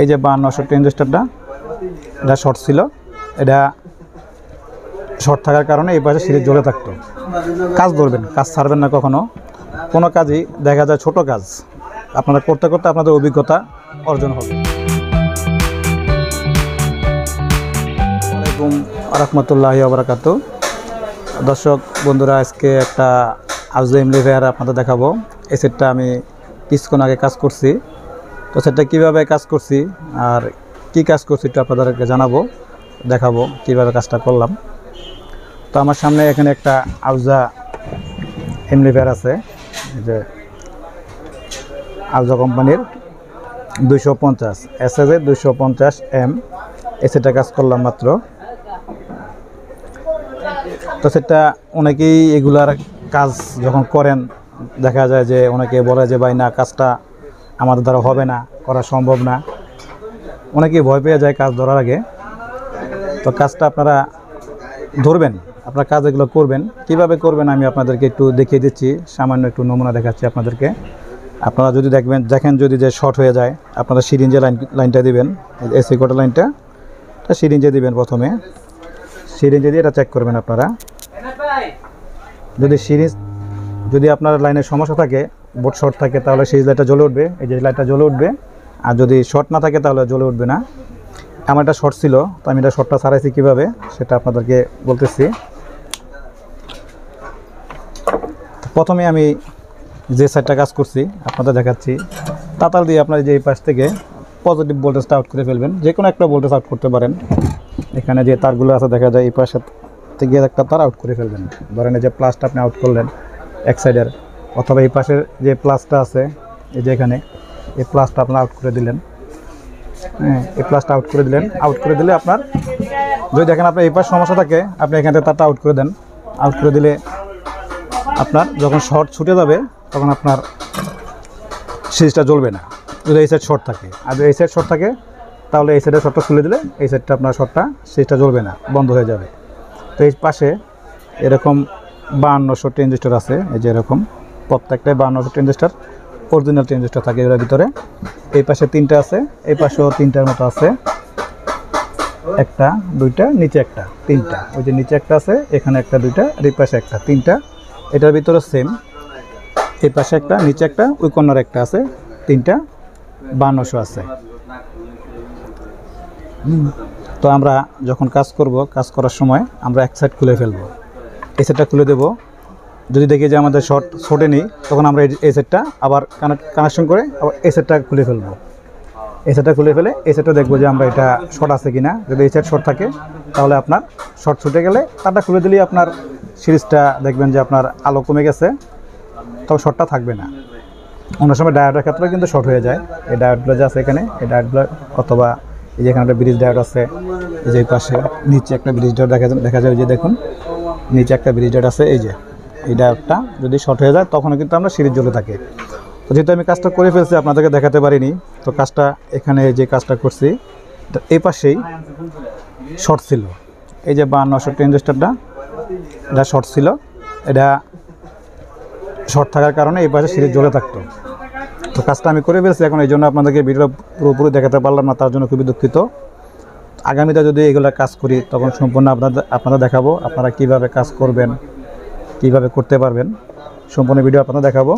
এই যে 52 ট্রানজিস্টরটা এটা শর্ট ছিল, এটা শর্ট থাকার কারণে এই পাশে সিরিজ জ্বলে থাকতো। কাজ ধরবেন, কাজ ছাড়বেন না কখনো। কোনো কাজই দেখা যায় ছোট কাজ আপনারা করতে করতে আপনাদের অভিজ্ঞতা অর্জন হবে। আসসালামু আলাইকুম রাহমাতুল্লাহি ওয়া বারাকাতুহু। দর্শক বন্ধুরা, আজকে একটা আহুজা এমপ্লিফায়ার আপনাদের দেখাবো। এই সেটটা আমি কিছুক্ষণ আগে কাজ করছি, তো সেটটা কীভাবে কাজ করছি আর কি কাজ করছি একটু আপনাদেরকে জানাবো, দেখাবো কীভাবে কাজটা করলাম। তো আমার সামনে এখানে একটা আহুজা এমপ্লিফায়ার আছে, যে আহুজা কোম্পানির 250 এসএসএ 250 এম। এই সেটটা কাজ করলাম মাত্র। তো সেটা অনেকেই এগুলার কাজ যখন করেন দেখা যায় যে অনেকে বলে যে ভাই না, কাজটা আমাদের দ্বারা হবে না, করা সম্ভব না। অনেকেই ভয় পেয়ে যায় কাজ ধরার আগে। তো কাজটা আপনারা ধরবেন, আপনারা কাজ এগুলো করবেন। কিভাবে করবেন আমি আপনাদেরকে একটু দেখিয়ে দিচ্ছি, সামান্য একটু নমুনা দেখাচ্ছি আপনাদেরকে। আপনারা যদি দেখেন যদি যে শর্ট হয়ে যায়, আপনারা সিরিঞ্জে লাইনটা দিবেন, এসি কোটা লাইনটা সিরিঞ্জে দিবেন। প্রথমে সিরিঞ্জে দিয়ে এটা চেক করবেন আপনারা। যদি আপনার লাইনের সমস্যা থাকে, বোর্ড শর্ট থাকে, তাহলে সিরিজ লাইটটা জ্বলে উঠবে, এই যে লাইটটা জ্বলে উঠবে। আর যদি শর্ট না থাকে তাহলে জ্বলে উঠবে না। আমার এটা শর্ট ছিল, তো আমি এটা শর্টটা ছাড়াইছি কীভাবে সেটা আপনাদেরকে বলতেছি। প্রথমে আমি যে সাইডটা কাজ করছি আপনাদের দেখাচ্ছি। তাতাল দিয়ে আপনার যে এই পাশ থেকে পজিটিভ ভোল্টেজটা আউট করে ফেলবেন, যে কোনো একটা ভোল্টেজ আউট করতে পারেন। এখানে যে তারগুলো আছে দেখা যায়, এই পাশে থেকে একটা তার আউট করে ফেলবেন। ধরেন এই যে প্লাসটা আপনি আউট করলেন এক সাইডের, অথবা এই পাশের যে প্লাসটা আছে, এই যে এখানে এই প্লাসটা আপনার আউট করে দিলেন। হ্যাঁ, এই প্লাসটা আউট করে দিলেন। আউট করে দিলে আপনার যদি দেখেন আপনার এই পাশ সমস্যা থাকে, আপনি এখান থেকে তারটা আউট করে দেন। আউট করে দিলে আপনার যখন শর্ট ছুটে যাবে তখন আপনার সিরিজটা জ্বলবে না, যদি এই সাইড শর্ট থাকে। আর যদি এই সাইড শর্ট থাকে তাহলে এই সাইডের শর্টটা খুলে দিলে এই সাইডটা আপনার শর্টটা সিরিজটা জ্বলবে না, বন্ধ হয়ে যাবে। তো এই পাশে এরকম 5200 ট্রানজিস্টর আছে, এই যে এরকম প্রত্যেকটাই 5200 ট্রানজিস্টর, অরিজিনাল ট্রানজিস্টর থাকে এর ভিতরে। এই পাশে 3টা আছে, এই পাশেও 3টার মতো আছে, একটা দুইটা নিচে একটা 3টা, ওই যে নিচে একটা আছে, এখানে একটা দুইটা, আর এই পাশে একটা 3টা। এটার ভিতরে সেম, এই পাশে একটা নিচে একটা, ওই কর্নার একটা আছে, 3টা 5200 আছে। তো আমরা যখন কাজ করব, কাজ করার সময় আমরা এক সাইড খুলে ফেলবো, এই সাইডটা খুলে দেব। যদি দেখি যে আমাদের শর্ট ছোটেনি, তখন আমরা এই সাইডটা আবার কানেকশন করে আবার এই সাইডটা খুলে ফেলবো। এই সাইডটা খুলে ফেলে এই সাইডটা দেখবো যে আমরা এটা শর্ট আছে কিনা। যদি এই সাইড শর্ট থাকে তাহলে আপনার শর্ট ছুটে গেলে তারটা খুলে দিলেই আপনার সিরিজটা দেখবেন যে আপনার আলো কমে গেছে, তবে শর্টটা থাকবে না। অন্য সময় ডায়োডের ক্ষেত্রে কিন্তু শর্ট হয়ে যায়। এই ডায়োডগুলো যে আছে এখানে, এই ডায়োডগুলো, অথবা এই যে এখানে একটা ব্রিজ ডায়োড আছে, এই যে পাশে নিচে একটা ব্রিজ ডায়োড দেখা যায়, যে দেখুন নিচে একটা ব্রিজ ডায়োড আছে। এই যে এই ডায়োডটা যদি শর্ট হয়ে যায় তখনও কিন্তু আমরা সিরিজ জ্বলে থাকে। তো যেহেতু আমি কাজটা করে ফেলছি, আপনাদেরকে দেখাতে পারিনি, তো কাজটা এখানে যে কাজটা করছি এই পাশেই শর্ট ছিল। এই যে 5200 ট্রানজিস্টরটা এটা শর্ট ছিল, এটা শর্ট থাকার কারণে এই পাশে সিরিজ জ্বলে থাকতো। তো কাজটা আমি করে ফেলছি, এখন এই জন্য আপনাদেরকে ভিডিও পুরোপুরি দেখাতে পারলাম না, তার জন্য খুবই দুঃখিত। আগামীতে যদি এগুলো কাজ করি তখন সম্পূর্ণ আপনাদের দেখাবো, আপনারা কিভাবে কাজ করবেন, কিভাবে করতে পারবেন, সম্পূর্ণ ভিডিও আপনাদের দেখাবো।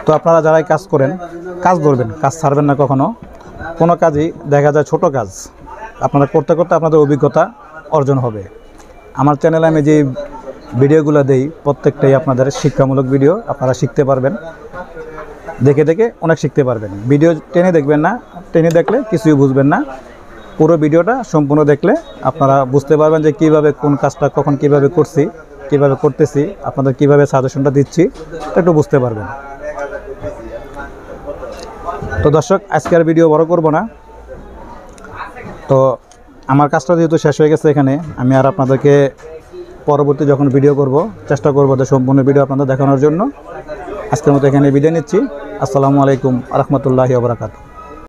তো আপনারা যারাই কাজ করেন, কাজ ধরবেন, কাজ ছাড়বেন না কখনো। কোনো কাজই দেখা যায় ছোট কাজ আপনারা করতে করতে আপনাদের অভিজ্ঞতা অর্জন হবে। আমার চ্যানেলে আমি যে ভিডিওগুলো দেই প্রত্যেকটাই আপনাদের শিক্ষামূলক ভিডিও, আপনারা শিখতে পারবেন, দেখে দেখে অনেক শিখতে পারবেন। ভিডিও টেনে দেখবেন না, টেনে দেখলে কিছুই বুঝবেন না। পুরো ভিডিওটা সম্পূর্ণ দেখলে আপনারা বুঝতে পারবেন যে কীভাবে কোন কাজটা কখন কীভাবে করছি, কীভাবে করতেছি, আপনাদের কীভাবে সাজেশনটা দিচ্ছি একটু বুঝতে পারবেন। তো দর্শক, আজকে আর ভিডিও বড় করব না। তো আমার কাজটা যেহেতু শেষ হয়ে গেছে এখানে, আমি আর আপনাদেরকে পরবর্তী যখন ভিডিও করব চেষ্টা করব যে সম্পূর্ণ ভিডিও আপনাদের দেখানোর জন্য। আজকের মতো এখানে বিদায় নিচ্ছি। আসসালামু আলাইকুম রাহমাতুল্লাহি ওয়া বারাকাতুহু।